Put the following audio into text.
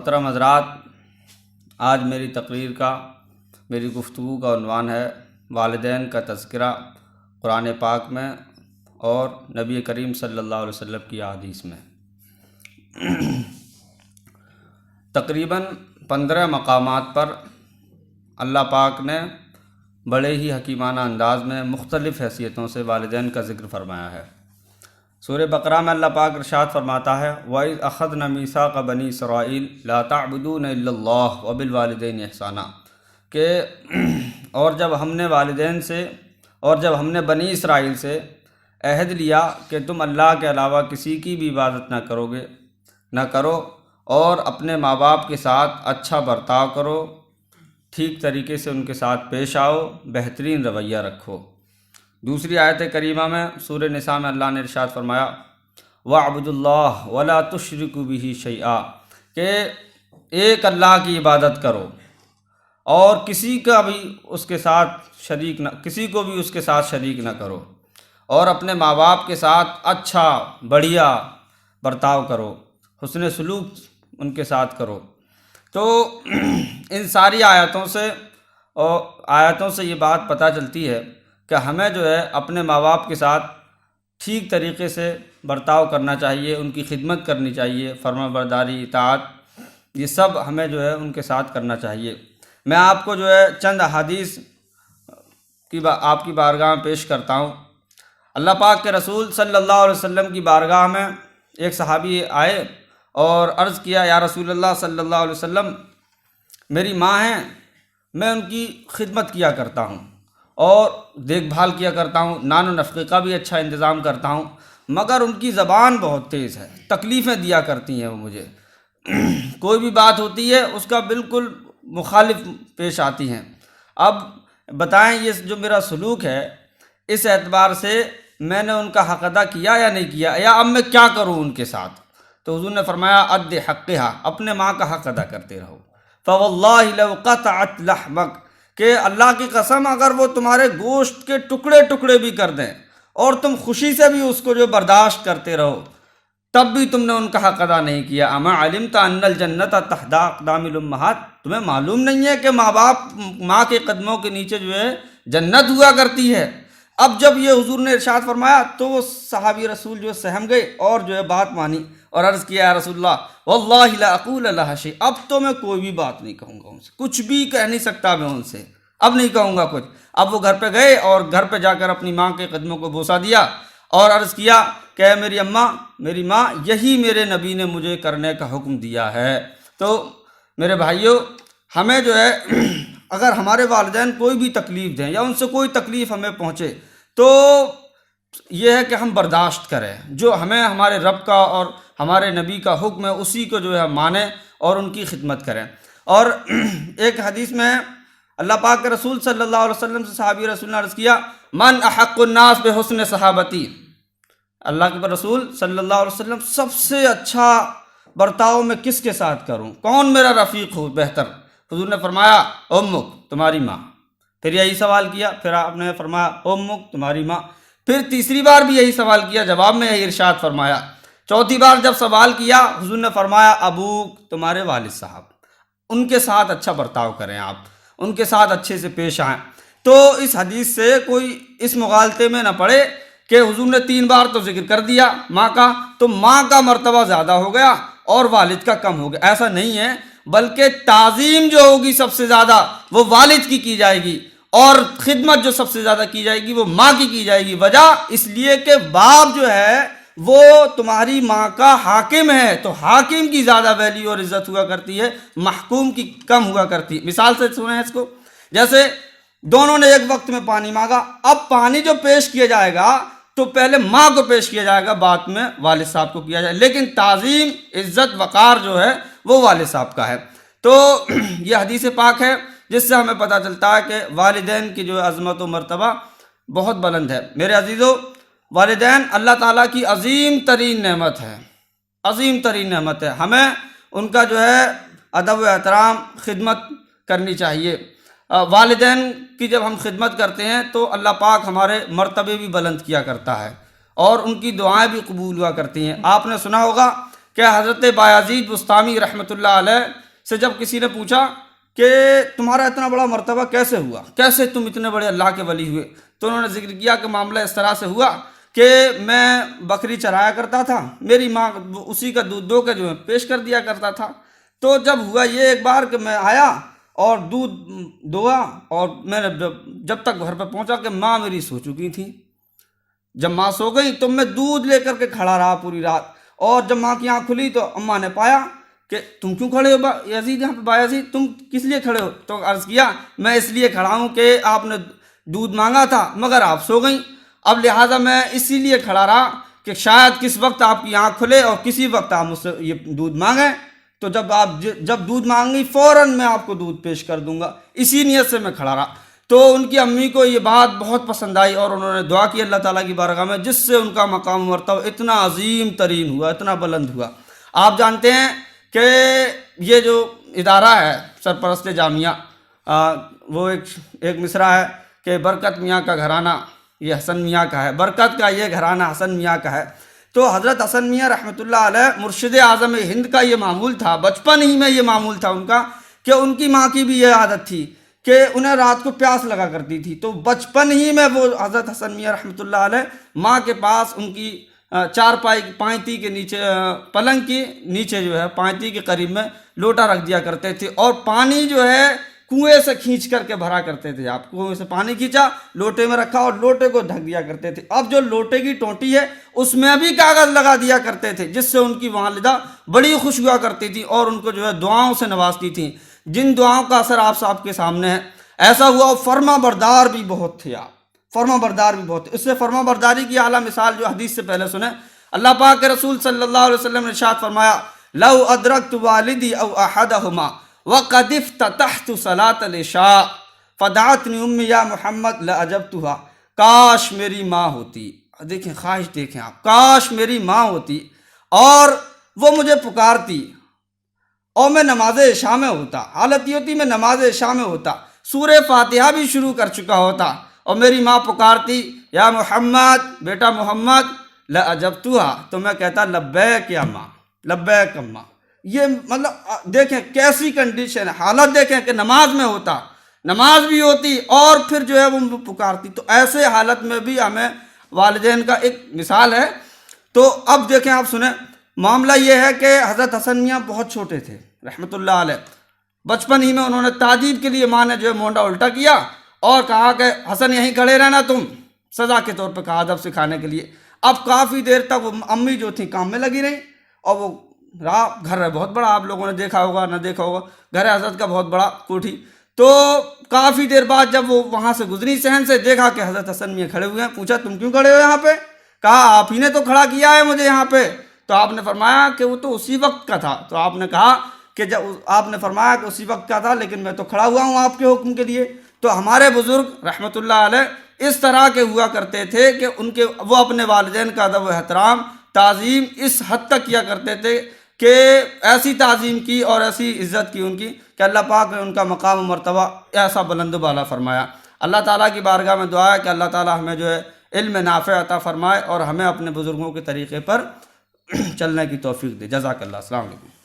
محترم حضرات، آج میری گفتگو کا عنوان ہے والدین کا تذکرہ قرآن پاک میں اور نبی کریم صلی اللہ علیہ وسلم کی احادیث میں۔ تقریباً 15 مقامات پر اللہ پاک نے بڑے ہی حکیمانہ انداز میں مختلف حیثیتوں سے والدین کا ذکر فرمایا ہے۔ سورہ بقرہ میں اللہ پاک ارشاد فرماتا ہے وَإِذْ أَخَذْنَا مِيثَاقَ بَنِي إِسْرَائِيلَ لَا تَعْبُدُونَ إِلَّا اللَّهَ وَبِالْوَالِدَيْنِ إِحْسَانًا کہ جب ہم نے بنی اسرائیل سے عہد لیا کہ تم اللہ کے علاوہ کسی کی بھی عبادت نہ کرو اور اپنے ماں باپ کے ساتھ اچھا برتاؤ کرو، ٹھیک طریقے سے ان کے ساتھ پیش آؤ، بہترین رویہ رکھو۔ دوسری آیت کریمہ میں سورہ نساء میں اللہ نے ارشاد فرمایا وَاعْبُدُوا اللَّهَ وَلَا تُشْرِكُوا بِهِ شَيْئًا کہ ایک اللہ کی عبادت کرو اور کسی کو بھی اس کے ساتھ شریک نہ کرو، اور اپنے ماں باپ کے ساتھ اچھا بڑھیا برتاؤ کرو، حسن سلوک ان کے ساتھ کرو۔ تو ان ساری آیتوں سے یہ بات پتہ چلتی ہے کہ ہمیں اپنے ماں باپ کے ساتھ ٹھیک طریقے سے برتاؤ کرنا چاہیے، ان کی خدمت کرنی چاہیے، فرما برداری، اطاعت، یہ سب ہمیں ان کے ساتھ کرنا چاہیے۔ میں آپ کو چند احادیث آپ کی بارگاہ میں پیش کرتا ہوں۔ اللہ پاک کے رسول صلی اللہ علیہ وسلم کی بارگاہ میں ایک صحابی آئے اور عرض کیا یا رسول اللہ صلی اللہ علیہ وسلم، میری ماں ہیں، میں ان کی خدمت کیا کرتا ہوں اور دیکھ بھال کیا کرتا ہوں، نان و نفقے کا بھی اچھا انتظام کرتا ہوں، مگر ان کی زبان بہت تیز ہے، تکلیفیں دیا کرتی ہیں وہ مجھے، کوئی بھی بات ہوتی ہے اس کا بالکل مخالف پیش آتی ہیں۔ اب بتائیں یہ جو میرا سلوک ہے اس اعتبار سے میں نے ان کا حق ادا کیا یا نہیں کیا، یا اب میں کیا کروں ان کے ساتھ؟ تو حضور نے فرمایا اد حقھا، اپنے ماں کا حق ادا کرتے رہو۔ فواللہ لو قطعت لحمک کہ اللہ کی قسم اگر وہ تمہارے گوشت کے ٹکڑے بھی کر دیں اور تم خوشی سے بھی اس کو برداشت کرتے رہو، تب بھی تم نے ان کا حق ادا نہیں کیا۔ اما علمت ان الجنت تحت اقدام الامہات، تمہیں معلوم نہیں ہے کہ ماں کے قدموں کے نیچے جنت ہوا کرتی ہے؟ اب جب یہ حضور نے ارشاد فرمایا تو وہ صحابی رسول سہم گئے اور بات مانی اور عرض کیا یا رسول اللہ واللہ لا اقول لها شیء، اب تو میں کوئی بھی بات نہیں کہوں گا ان سے، کچھ بھی کہہ نہیں سکتا میں ان سے، اب نہیں کہوں گا کچھ۔ اب وہ گھر پہ گئے اور گھر پہ جا کر اپنی ماں کے قدموں کو بوسہ دیا اور عرض کیا کہ اے میری ماں، یہی میرے نبی نے مجھے کرنے کا حکم دیا ہے۔ تو میرے بھائیوں، ہمیں اگر ہمارے والدین کوئی بھی تکلیف دیں یا ان سے کوئی تکلیف ہمیں پہنچے تو یہ ہے کہ ہم برداشت کریں، جو ہمیں ہمارے رب کا اور ہمارے نبی کا حکم ہے اسی کو ہم مانیں اور ان کی خدمت کریں۔ اور ایک حدیث میں اللہ پاک کے رسول صلی اللہ علیہ وسلم سے صحابی رسول نے عرض کیا من احق الناس بحسن صحابتی، اللہ کے رسول صلی اللہ علیہ وسلم سب سے اچھا برتاؤ میں کس کے ساتھ کروں، کون میرا رفیق ہو بہتر؟ حضور نے فرمایا امک، تمہاری ماں۔ پھر یہی سوال کیا، پھر آپ نے فرمایا امک، تمہاری ماں۔ پھر تیسری بار بھی یہی سوال کیا، جواب میں یہی ارشاد فرمایا۔ چوتھی بار جب سوال کیا حضور نے فرمایا ابوک، تمہارے والد صاحب، ان کے ساتھ اچھا برتاؤ کریں، آپ ان کے ساتھ اچھے سے پیش آئیں۔ تو اس حدیث سے کوئی اس مغالطے میں نہ پڑے کہ حضور نے 3 بار تو ذکر کر دیا ماں کا، تو ماں کا مرتبہ زیادہ ہو گیا اور والد کا کم ہو گیا، ایسا نہیں ہے، بلکہ تعظیم جو ہوگی سب سے زیادہ وہ والد کی جائے گی، اور خدمت جو سب سے زیادہ کی جائے گی وہ ماں کی جائے گی۔ وجہ اس لیے کہ باپ وہ تمہاری ماں کا حاکم ہے، تو حاکم کی زیادہ ویلیو اور عزت ہوا کرتی ہے، محکوم کی کم ہوا کرتی ہے۔ مثال سے سنیں اس کو، جیسے دونوں نے ایک وقت میں پانی مانگا، اب پانی جو پیش کیا جائے گا تو پہلے ماں کو پیش کیا جائے گا، بعد میں والد صاحب کو کیا جائے، لیکن تعظیم، عزت، وقار وہ والد صاحب کا ہے۔ تو یہ حدیث پاک ہے جس سے ہمیں پتہ چلتا ہے کہ والدین کی عظمت و مرتبہ بہت بلند ہے۔ میرے عزیزو، والدین اللہ تعالیٰ کی عظیم ترین نعمت ہے، عظیم ترین نعمت ہے، ہمیں ان کا ادب و احترام، خدمت کرنی چاہیے۔ والدین کی جب ہم خدمت کرتے ہیں تو اللہ پاک ہمارے مرتبے بھی بلند کیا کرتا ہے اور ان کی دعائیں بھی قبول ہوا کرتی ہیں۔ آپ نے سنا ہوگا کہ حضرت بایزید بسطامی رحمۃ اللہ علیہ سے جب کسی نے پوچھا کہ تمہارا اتنا بڑا مرتبہ کیسے ہوا، کیسے تم اتنے بڑے اللہ کے ولی ہوئے، تو انہوں نے ذکر کیا کہ معاملہ اس طرح سے ہوا کہ میں بکری چرایا کرتا تھا، میری ماں اسی کا دودھ دو کے جو ہے پیش کر دیا کرتا تھا۔ تو جب ہوا یہ ایک بار کہ میں آیا اور دودھ دوا، اور میں نے جب تک گھر پہ پہنچا کہ ماں میری سو چکی تھی۔ جب ماں سو گئی تو میں دودھ لے کر کے کھڑا رہا پوری رات، اور جب ماں کی آنکھ کھلی تو اماں نے پایا کہ تم کیوں کھڑے ہو یزید، یہاں پہ بایزید تم کس لیے کھڑے ہو؟ تو عرض کیا میں اس لیے کھڑا ہوں کہ آپ نے دودھ مانگا تھا مگر آپ سو گئیں، اب لہٰذا میں اسی لیے کھڑا رہا کہ شاید کس وقت آپ کی آنکھ کھلے اور کسی وقت آپ مجھ سے یہ دودھ مانگیں، تو جب دودھ مانگی فوراً میں آپ کو دودھ پیش کر دوں گا، اسی نیت سے میں کھڑا رہا۔ تو ان کی امی کو یہ بات بہت پسند آئی اور انہوں نے دعا کی اللہ تعالیٰ کی بارگاہ میں، جس سے ان کا مقام و مرتبہ اتنا عظیم ترین ہوا، اتنا بلند ہوا۔ آپ جانتے ہیں کہ یہ جو ادارہ ہے سرپرست جامعہ، وہ ایک مصرع ہے کہ برکت میاں کا گھرانہ یہ حسن میاں کا ہے، برکت کا یہ گھرانہ حسن میاں کا ہے۔ تو حضرت حسن میاں رحمۃ اللہ علیہ مرشد اعظم ہند کا یہ معمول تھا، بچپن ہی میں یہ معمول تھا ان کا کہ ان کی ماں کی بھی یہ عادت تھی کہ انہیں رات کو پیاس لگا کرتی تھی، تو بچپن ہی میں وہ حضرت حسن میاں رحمۃ اللہ علیہ ماں کے پاس ان کی چارپائی پائنتی کے نیچے، پلنگ کے نیچے جو ہے پائنتی کے قریب میں لوٹا رکھ دیا کرتے تھے، اور پانی جو ہے کنویں سے کھینچ کر کے بھرا کرتے تھے۔ آپ کنویں سے پانی کھینچا، لوٹے میں رکھا اور لوٹے کو ڈھک دیا کرتے تھے۔ اب جو لوٹے کی ٹوٹی ہے اس میں بھی کاغذ لگا دیا کرتے تھے، جس سے ان کی والدہ بڑی خوش ہوا کرتی تھی اور ان کو جو ہے دعاؤں سے نوازتی تھیں، جن دعاؤں کا اثر آپ صاحب کے سامنے ہے۔ ایسا ہوا اور فرما بردار بھی بہت تھے آپ، فرما بردار بھی بہت تھے۔ اس سے فرما برداری کی اعلیٰ مثال جو حدیث سے پہلے سنیں، اللہ پاک کے رسول صلی اللہ علیہ وسلم نے ارشاد فرمایا لو ادرکت والدی او احدہما وقد افتتحت صلاۃ العشاء فدعتنی امی یا محمد لاجبتها، کاش میری ماں ہوتی، دیکھیں خواہش دیکھیں آپ، کاش میری ماں ہوتی اور وہ مجھے پکارتی اور میں نماز عشاء میں ہوتا، حالت یہ ہوتی میں نماز عشاء میں ہوتا، سورہ فاتحہ بھی شروع کر چکا ہوتا اور میری ماں پکارتی یا محمد، بیٹا محمد، لاجبتها، تو میں کہتا لبیک یا ماں، لبیک اماں۔ یہ مطلب دیکھیں کیسی کنڈیشن ہے، حالت دیکھیں کہ نماز میں ہوتا، نماز بھی ہوتی اور پھر جو ہے وہ پکارتی۔ تو ایسے حالت میں بھی ہمیں والدین کا ایک مثال ہے۔ تو اب دیکھیں آپ سنیں، معاملہ یہ ہے کہ حضرت حسن میاں بہت چھوٹے تھے رحمۃ اللہ علیہ، بچپن ہی میں انہوں نے تعجیب کے لیے ماں نے جو ہے مونڈا الٹا کیا اور کہا کہ حسن یہیں کھڑے رہنا، تم سزا کے طور پہ کہا ادب سکھانے کے لیے۔ اب کافی دیر تک وہ امی جو تھیں کام میں لگی رہیں، اور وہ گھر ہے بہت بڑا، آپ لوگوں نے دیکھا ہوگا نہ دیکھا ہوگا، گھر ہے حضرت کا بہت بڑا کوٹھی۔ تو کافی دیر بعد جب وہ وہاں سے گزری صحن سے، دیکھا کہ حضرت حسن میاں کھڑے ہوئے ہیں، پوچھا تم کیوں کھڑے ہو یہاں پہ؟ کہا آپ ہی نے تو کھڑا کیا ہے مجھے یہاں پہ۔ تو آپ نے فرمایا کہ وہ تو اسی وقت کا تھا۔ تو آپ نے کہا کہ جب آپ نے فرمایا کہ اسی وقت کا تھا لیکن میں تو کھڑا ہوا ہوں آپ کے حکم کے لیے۔ تو ہمارے بزرگ رحمۃ اللہ علیہ اس طرح کے ہوا کرتے تھے کہ وہ اپنے والدین کا ادب و احترام تعظیم اس حد تک کیا کرتے تھے کہ ایسی تعظیم کی اور ایسی عزت کی ان کی کہ اللہ پاک نے ان کا مقام و مرتبہ ایسا بلند و بالا فرمایا۔ اللہ تعالیٰ کی بارگاہ میں دعا ہے کہ اللہ تعالیٰ ہمیں جو ہے علم نافع عطا فرمائے اور ہمیں اپنے بزرگوں کے طریقے پر چلنے کی توفیق دے۔ جزاک اللہ، السلام علیکم۔